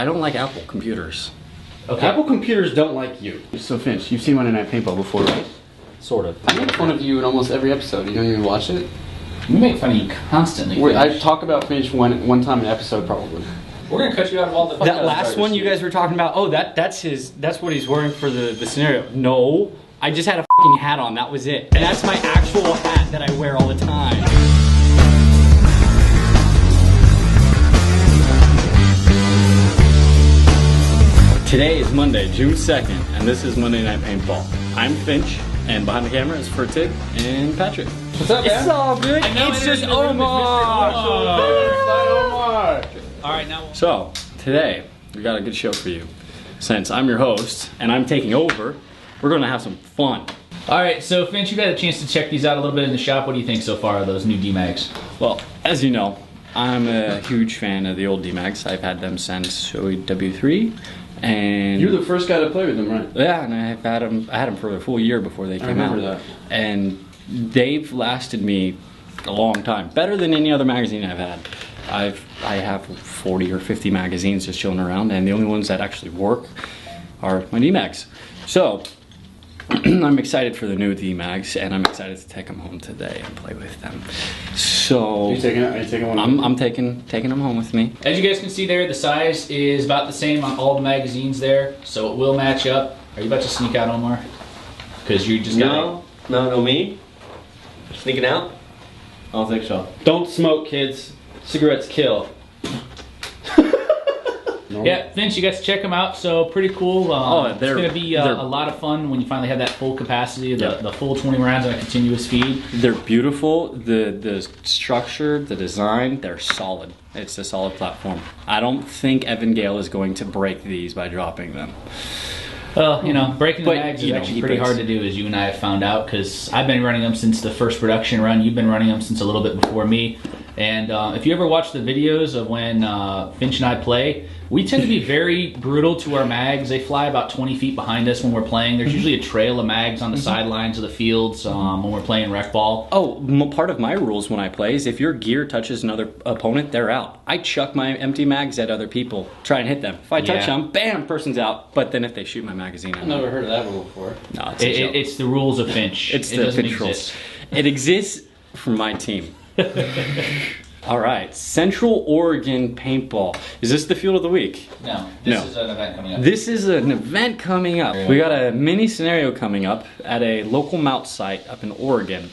I don't like Apple computers. Okay. Apple computers don't like you. So Finch, you've seen Monday Night Paintball before, right? Sort of. I make fun of you in almost every episode. You don't even watch it? We make fun of you constantly. I talk about Finch one time an episode probably. We're gonna cut you out of all the. That last one you guys were talking about. Oh, that's what he's wearing for the scenario. No, I just had a fucking hat on. That was it. And that's my actual hat that I wear all the time. Today is Monday, June 2nd, and this is Monday Night Paintball. I'm Finch, and behind the camera is Fertig and Patrick. What's up, man? It's all good. It's just Omar. All right, now. So, today, we got a good show for you. Since I'm your host, and I'm taking over, we're gonna have some fun. All right, so Finch, you've had a chance to check these out a little bit in the shop. What do you think so far of those new DMAGs? Well, as you know, I'm a huge fan of the old DMAGs. I've had them since OW3. And you're the first guy to play with them, right? Yeah, and I had them for a full year before they came out. That. And they've lasted me a long time, better than any other magazine I've had. I have 40 or 50 magazines just chilling around, and the only ones that actually work are my DMAGs. So I'm excited for the new DMAGs, and I'm excited to take them home today and play with them. So are you taking one? I'm taking them home with me. As you guys can see there, the size is about the same on all the magazines there, so it will match up. Are you about to sneak out, Omar? Because you just got No, me? Sneaking out? I don't think so. Don't smoke, kids. Cigarettes kill. No. Yeah, Finch, you got to check them out. So pretty cool. It's going to be a lot of fun when you finally have that full capacity, the full 20 rounds on a continuous feed. They're beautiful. The structure, the design, they're solid. It's a solid platform. I don't think Evan Gale is going to break these by dropping them. Well, you know, breaking the mags is actually pretty hard to do, as you and I have found out, because I've been running them since the first production run. You've been running them since a little bit before me. And if you ever watch the videos of when Finch and I play, we tend to be very brutal to our mags. They fly about 20 feet behind us when we're playing. There's usually a trail of mags on the sidelines of the fields when we're playing rec ball. Oh, part of my rules when I play is if your gear touches another opponent, they're out. I chuck my empty mags at other people, try and hit them. If I touch them, bam, person's out. But then if they shoot my magazine, I've never heard of that rule before. No, it's the rules of Finch. It's the Finch rules. It exists for my team. All right, Central Oregon Paintball. Is this the field of the week? No, this is an event coming up. This is an event coming up. We got a mini scenario coming up at a local mount site up in Oregon.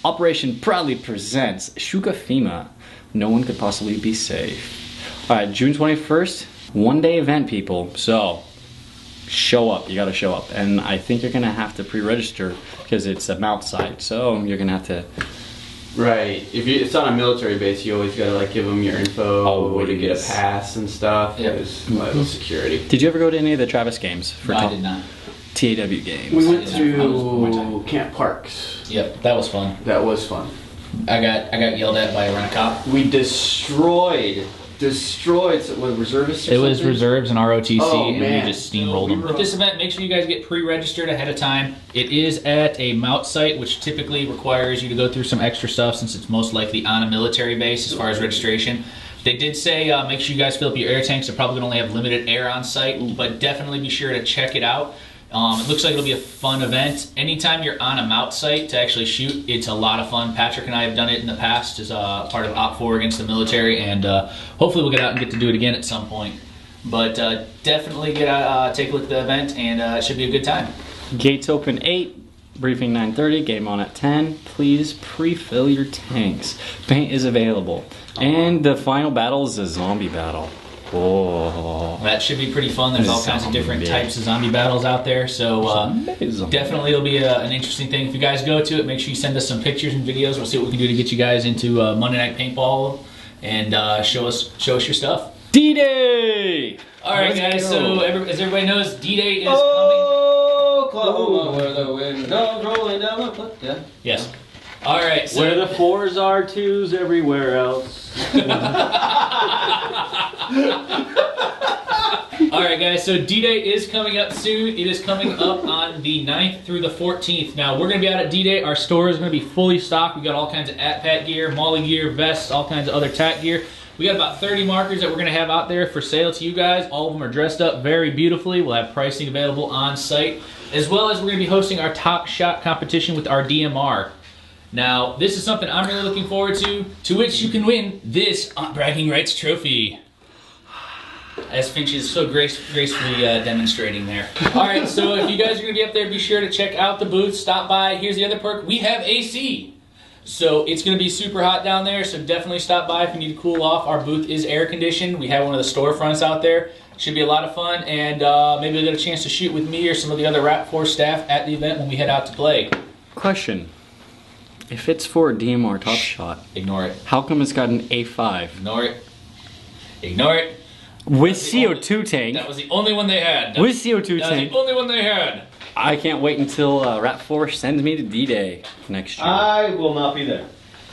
Operation proudly presents Shukafima. No one could possibly be safe. All right, June 21st, one-day event, people. So show up. You got to show up, and I think you're gonna have to pre-register because it's a mount site. So you're gonna have to. Right. If it's on a military base, you always gotta like give them your info, way to get a pass and stuff. Yeah. There's vital security. Did you ever go to any of the Travis games? No, I did not. TAW games. We went to Camp Parks. Yep, that was fun. That was fun. I got yelled at by a rent-a-cop. We destroyed what, reservists or It was reserves and ROTC, and man. we just steamrolled them. With this event, make sure you guys get pre-registered ahead of time. It is at a mount site, which typically requires you to go through some extra stuff since it's most likely on a military base as far as registration. They did say make sure you guys fill up your air tanks. They're probably going to only have limited air on site, but definitely be sure to check it out. It looks like it'll be a fun event. Anytime you're on a mount site to actually shoot, it's a lot of fun. Patrick and I have done it in the past as part of Op4 against the military, and hopefully we'll get out and get to do it again at some point. But definitely get out, take a look at the event, and it should be a good time. Gates open 8, briefing 9:30, game on at 10. Please pre-fill your tanks. Paint is available. And the final battle is a zombie battle. Oh, that should be pretty fun. There's all kinds of different types of zombie battles out there, so definitely it'll be an interesting thing. If you guys go to it, make sure you send us some pictures and videos. We'll see what we can do to get you guys into Monday Night Paintball and show us your stuff. D-Day! All right, guys. So as everybody knows, D-Day is coming. Oklahoma, where the wind goes rolling down the foot. Yeah. Yes. All right. So where the 4s are 2s everywhere else. Alright guys, so D-Day is coming up soon. It is coming up on the 9th through the 14th. Now we're going to be out at D-Day. Our store is going to be fully stocked. We got all kinds of ATPAT gear, Molly gear, vests, all kinds of other TAC gear. We got about 30 markers that we're gonna have out there for sale to you guys. All of them are dressed up very beautifully. We'll have pricing available on site, as well as we're gonna be hosting our top shot competition with our DMR. Now, this is something I'm really looking forward to which you can win this bragging rights trophy. As Finch is so gracefully demonstrating there. All right, so if you guys are gonna be up there, be sure to check out the booth, stop by. Here's the other perk, we have AC. So it's gonna be super hot down there, so definitely stop by if you need to cool off. Our booth is air conditioned. We have one of the storefronts out there. Should be a lot of fun, and maybe you'll get a chance to shoot with me or some of the other Rap Force staff at the event when we head out to play. Question. If it's for a DMR Top Shot, Ignore it. how come it's got an A5? Ignore it. Ignore it. With CO2 tank. That was the only one they had. With CO2 That tank. was the only one they had. I can't wait until Rap Force sends me to D-Day next year. I will not be there.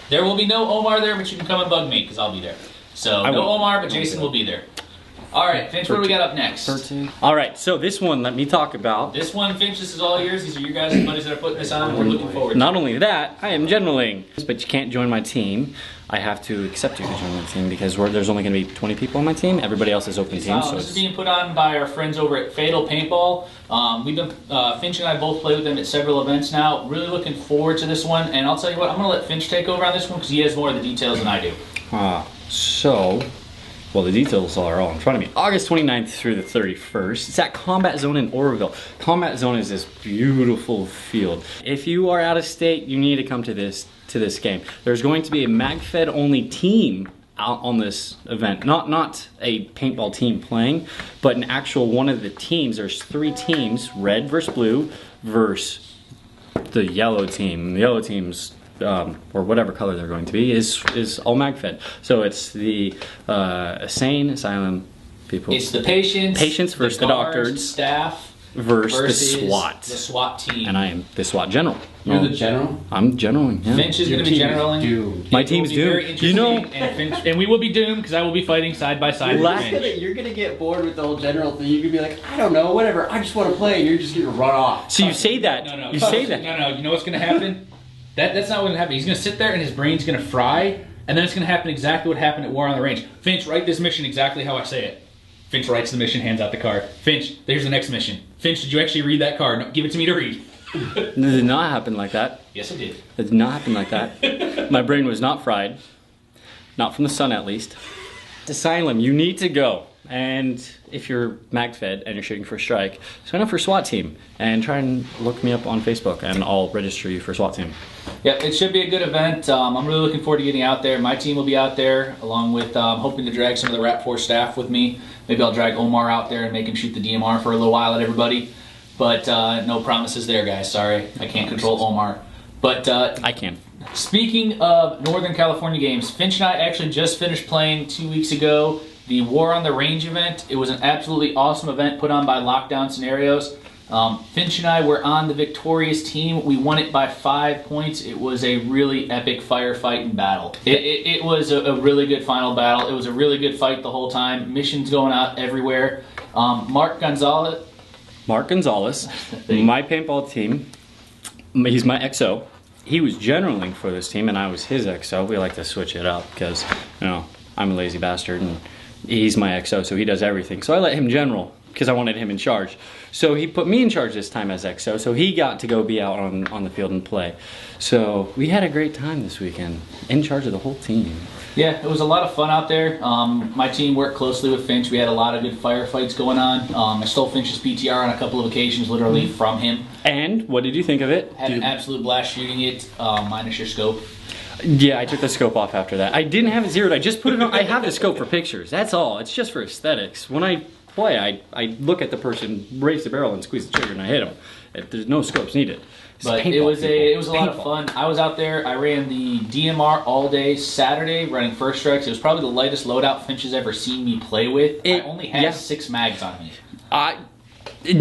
There will be no Omar there, but you can come and bug me, because I'll be there. So, I no won't. Omar, but Jason will be there. Alright, Finch, what do we got up next? Alright, so this one, let me talk about. This one, Finch, this is all yours. These are your guys' buddies that are putting this on, and we're looking forward to it. Not only that, I am generaling, but you can't join my team. I have to accept you to join my team because there's only going to be 20 people on my team. Everybody else is open team. So this is being put on by our friends over at Fatal Paintball. We've been Finch and I both played with them at several events now. Really looking forward to this one. And I'll tell you what, I'm going to let Finch take over on this one because he has more of the details than I do. Well, the details are all in front of me. August 29th through the 31st. It's at Combat Zone in Oroville. Combat Zone is this beautiful field. If you are out of state, you need to come to this game. There's going to be a MagFed only team out on this event. Not a paintball team playing, but an actual one of the teams. There's 3 teams, red versus blue versus the yellow team. The yellow team's or whatever color they're going to be, is all MagFed. So it's the sane asylum people. It's the patients versus the guards, doctors, staff versus the SWAT. The SWAT team. And I am the SWAT general. You're the general? I'm generaling, yeah. Finch is going to be generaling. Doomed. My team's doomed. You know, and we will be doomed because I will be fighting side by side with Finch. You're gonna get bored with the whole general thing. You're gonna be like, I don't know, whatever. I just want to play, and you're just gonna run off. so you say that. No. You say that. No. You know what's going to happen? That's not what's going to happen. He's going to sit there and his brain's going to fry, and then it's going to happen exactly what happened at War on the Range. Finch, write this mission exactly how I say it. Finch writes the mission, hands out the card. Finch, there's the next mission. Finch, did you actually read that card? No, give it to me to read. It did not happen like that. Yes, it did. It did not happen like that. My brain was not fried. Not from the sun, at least. Asylum, you need to go. And if you're MagFed and you're shooting for a strike, sign up for SWAT team and try and look me up on Facebook and I'll register you for SWAT team. Yeah, it should be a good event. I'm really looking forward to getting out there. My team will be out there along with hoping to drag some of the Rap Force staff with me. Maybe I'll drag Omar out there and make him shoot the DMR for a little while at everybody. But no promises there, guys. Sorry, I can't control Omar. But I can. Speaking of Northern California games, Finch and I actually just finished playing 2 weeks ago the War on the Range event. It was an absolutely awesome event put on by Lockdown Scenarios. Finch and I were on the victorious team. We won it by 5 points. It was a really epic firefight and battle. It was a really good final battle. It was a really good fight the whole time. Missions going out everywhere. Mark Gonzalez, my paintball team, he's my XO. He was generaling for this team and I was his XO. We like to switch it up because, you know, I'm a lazy bastard and he's my XO, so he does everything. So I let him general because I wanted him in charge. So he put me in charge this time as XO, so he got to go be out on the field and play. So we had a great time this weekend, in charge of the whole team. Yeah, it was a lot of fun out there. My team worked closely with Finch. We had a lot of good firefights going on. I stole Finch's PTR on a couple of occasions, literally from him. And what did you think of it? Had an absolute blast shooting it, minus your scope. Yeah, I took the scope off after that. I didn't have it zeroed. I just put it on. I have the scope for pictures. That's all. It's just for aesthetics. When I play, I look at the person, raise the barrel, and squeeze the trigger, and I hit them. There's no scopes needed. But it was a lot of fun. I was out there. I ran the DMR all day Saturday, running first strikes. It was probably the lightest loadout Finch has ever seen me play with. I only had 6 mags on me.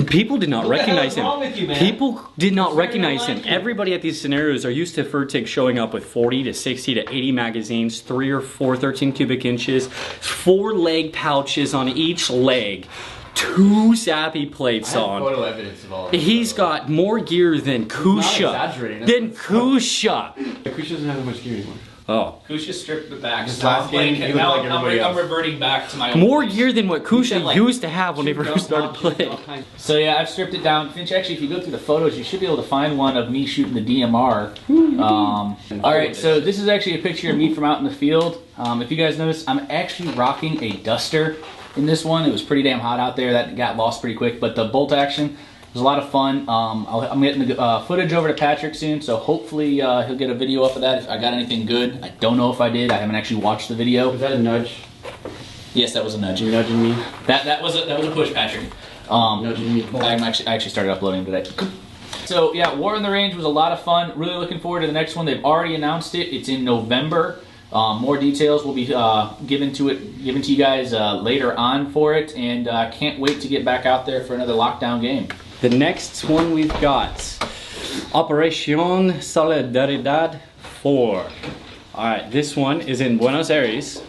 People did not recognize him. What's wrong with you, man? People did not recognize him. Everybody at these scenarios are used to Furtig showing up with 40 to 60 to 80 magazines, 3 or 4 13 cubic inches, 4 leg pouches on each leg, 2 Zappy plates on. Photo evidence of all. He's got more gear than Kusha. exaggerating. Kusha. Kush doesn't have that much gear anymore. Oh. Kusha stripped it back. His So last game, he looked now like everybody I'm else. reverting back to my old More ways. gear than what Kusha like, used to have when they first started playing. So yeah, I've stripped it down. Finch, actually, if you go through the photos, you should be able to find one of me shooting the DMR. All right, so this is actually a picture of me from out in the field. If you guys notice, I'm actually rocking a duster in this one. It was pretty damn hot out there. That got lost pretty quick, but the bolt action was a lot of fun. I'm getting the footage over to Patrick soon, so hopefully he'll get a video up of that if I got anything good. I don't know if I did. I haven't actually watched the video. Was that a nudge? Yes, that was a nudge. You nudging me? That was a push, Patrick. Nudging me. I actually started uploading today. So yeah, War in the Range was a lot of fun. Really looking forward to the next one. They've already announced it. It's in November. More details will be given to you guys later on for it, and can't wait to get back out there for another lockdown game. The next one we've got Operación Solidaridad 4. Alright, this one is in Buenos Aires,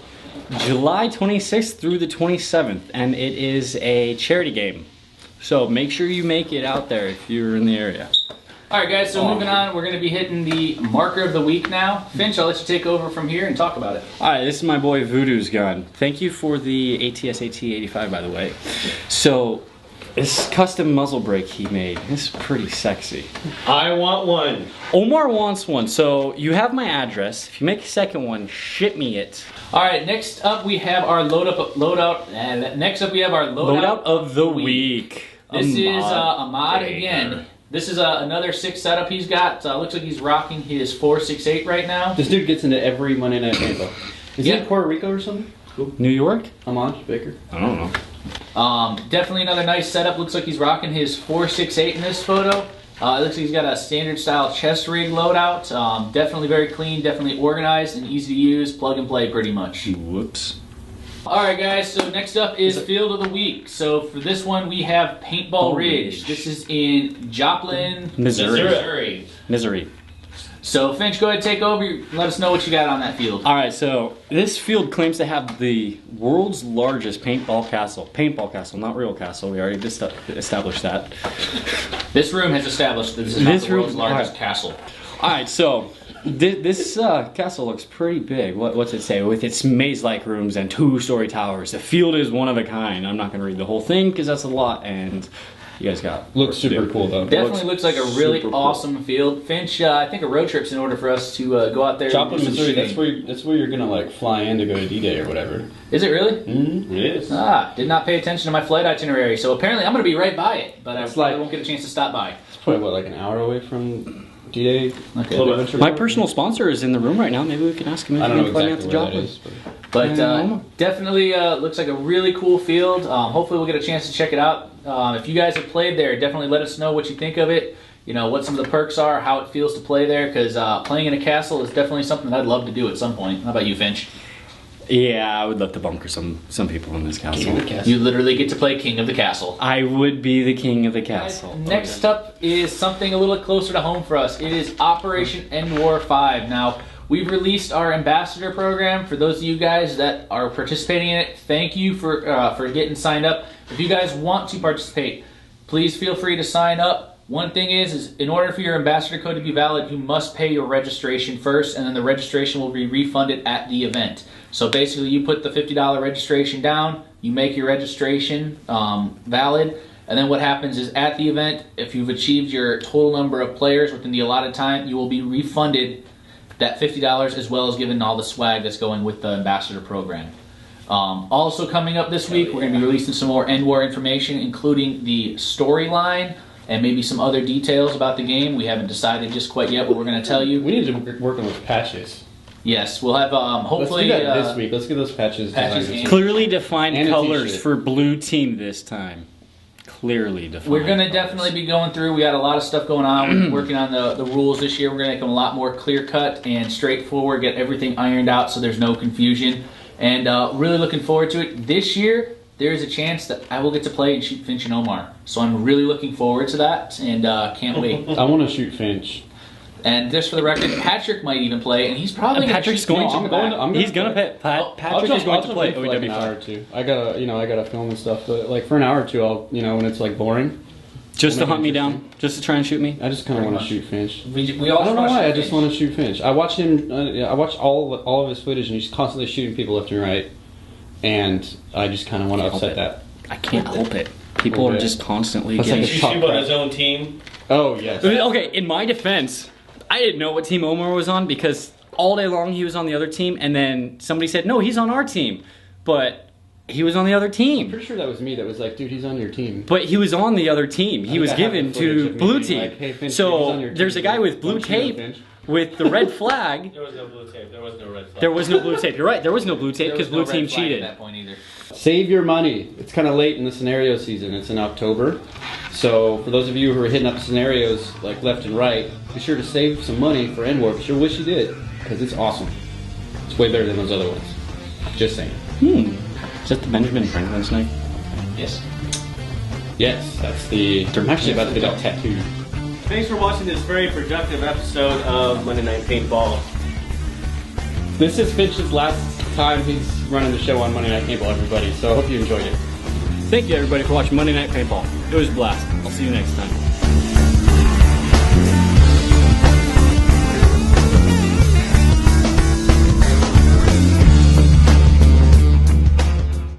July 26th through the 27th, and it is a charity game. So make sure you make it out there if you're in the area. Alright guys, so moving on, we're going to be hitting the marker of the week now. Finch, I'll let you take over from here and talk about it. Alright, this is my boy Voodoo's gun. Thank you for the ATS-AT 85, by the way. So, this custom muzzle brake he made, this is pretty sexy. I want one. Omar wants one, so you have my address. If you make a second one, ship me it. Alright, next up we have our loadout. Next up we have our Loadout of the week. This is Ahmad Ahmad again. This is another 6 setup he's got. Looks like he's rocking his 468 right now. This dude gets into every Monday Night Paintball. Is he Yeah. in Puerto Rico or something? New York? Amon Baker. I don't know. Definitely another nice setup. Looks like he's rocking his 468 in this photo. It looks like he's got a standard style chest rig loadout. Definitely very clean, definitely organized and easy to use. Plug and play pretty much. Whoops. Alright guys, so next up is Field of the Week. So for this one we have Paintball Ridge. This is in Joplin, Missouri. So Finch, go ahead and take over. Let us know what you got on that field. Alright, so this field claims to have the world's largest paintball castle. Paintball castle, not real castle. We already established that. This room has established that this is not the world's largest castle. Alright, so this castle looks pretty big. What's it say? With its maze-like rooms and 2-story towers. The field is one of a kind. I'm not going to read the whole thing because that's a lot, and you guys got... Looks super cool though. Definitely looks like a really awesome field. Finch, I think a road trip's in order for us to go out there. Joplin, and do some Missouri. shooting. That's where you're gonna like fly in to go to D-Day or whatever. Is it really? Mm-hmm. It is. Did not pay attention to my flight itinerary, so apparently I'm going to be right by it, but I It's probably like- won't get a chance to stop by. It's probably what, like an hour away from D-Day. Okay. My personal sponsor is in the room right now. Maybe we can ask him if I he don't can know fly me out to exactly where that Joplin. is. But definitely looks like a really cool field. Hopefully we'll get a chance to check it out. If you guys have played there, definitely let us know what you think of it. You know, what some of the perks are, how it feels to play there, because playing in a castle is definitely something that I'd love to do at some point. How about you, Finch? Yeah, I would love to bunker some people in this castle. You literally get to play King of the Castle. I would be the king of the castle. Next up is something a little closer to home for us. It is Operation End War 5. Now, we've released our ambassador program. For those of you guys that are participating in it, thank you for getting signed up. If you guys want to participate, please feel free to sign up. One thing is in order for your ambassador code to be valid, you must pay your registration first, and then the registration will be refunded at the event. So basically, you put the $50 registration down, you make your registration valid, and then what happens is at the event, if you've achieved your total number of players within the allotted time, you will be refunded that $50 as well as given all the swag that's going with the ambassador program. Also coming up this week, we're going to be releasing some more End War information, including the storyline and maybe some other details about the game. We haven't decided just quite yet what we're going to tell you. We need to work on those patches. Yes, we'll have hopefully... Let's do that this week. Let's get those patches designed. Clearly defined And a colors t-shirt. for blue team this time. Clearly defined. We're going to colors. definitely be going through. We got a lot of stuff going on. We're working on the rules this year. We're going to make them a lot more clear-cut and straightforward, get everything ironed out so there's no confusion. And really looking forward to it. This year, there is a chance that I will get to play and shoot Finch and Omar. So I'm really looking forward to that and can't wait. I want to shoot Finch. And just for the record, Patrick might even play, and he's probably going to Patrick's going to. He's going to pay. Patrick is going to play for like an hour or two. I gotta film and stuff. But like for an hour or two, I'll when it's like boring, Just to hunt me down? Just to try and shoot me? I just kind of want to shoot Finch. We all I don't know watch why. I Finch. just want to shoot Finch. I watched him. I watched all of his footage, and he's constantly shooting people left and right. And I just kind of want to upset that. I can't help it. People are just constantly That's getting. like He's shooting on his own team. Oh yes. Okay, in my defense, I didn't know what team Omar was on because all day long he was on the other team, and then somebody said, "No, he's on our team," but he was on the other I'm team. pretty sure that was me that was like, dude, he's on your team. But he was on the other team. He was I have given the footage to of me blue being team. like, "Hey, Finch, he's So on your there's a team, guy dude. with blue Don't shoot him, tape Finch." with the red flag. There was no blue tape. There was no red flag. There was no blue tape. You're right. There was no blue tape There because was no blue team red flag cheated. At that point either. Save your money. It's kind of late in the scenario season. It's in October. So for those of you who are hitting up scenarios like left and right, be sure to save some money for End War. Be sure wish you did, because it's awesome. It's way better than those other ones. Just saying. Is that the Benjamin Franklin snake? Yes. Yes, that's the. I'm actually about to get that tattooed. Thanks for watching this very productive episode of Monday Night Paintball. This is Finch's last time he's running the show on Monday Night Paintball, everybody. So I hope you enjoyed it. Thank you everybody for watching Monday Night Paintball. It was a blast. I'll see you next time.